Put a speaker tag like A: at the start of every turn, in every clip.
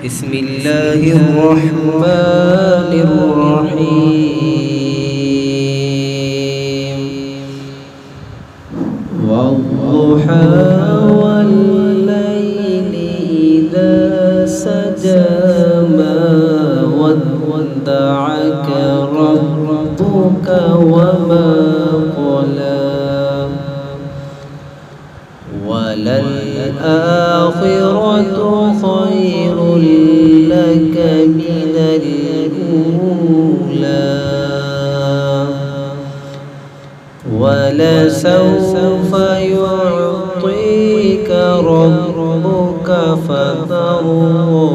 A: بسم الله الرحمن الرحيم والضحى والليل إذا سجى ما ودعك ربك وما قلى وللآخرة خير لك من الأولى ولسوف يعطيك ربك فترضى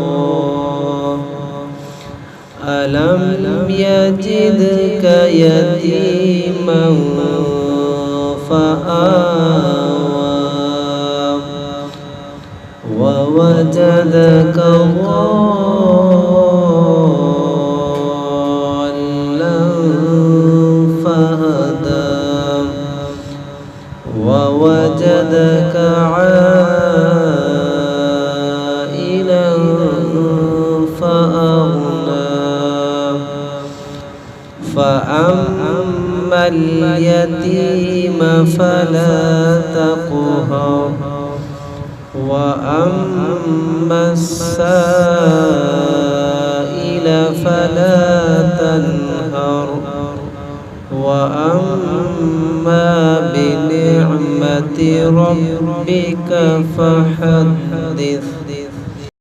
A: ألم يجدك يتيما فآوى ووجدك ضالا فهدى ووجدك عائلا فأغنى فأما اليتيم فلا تقهر وأما السائل فلا تنهر وأما بنعمة ربك فحدث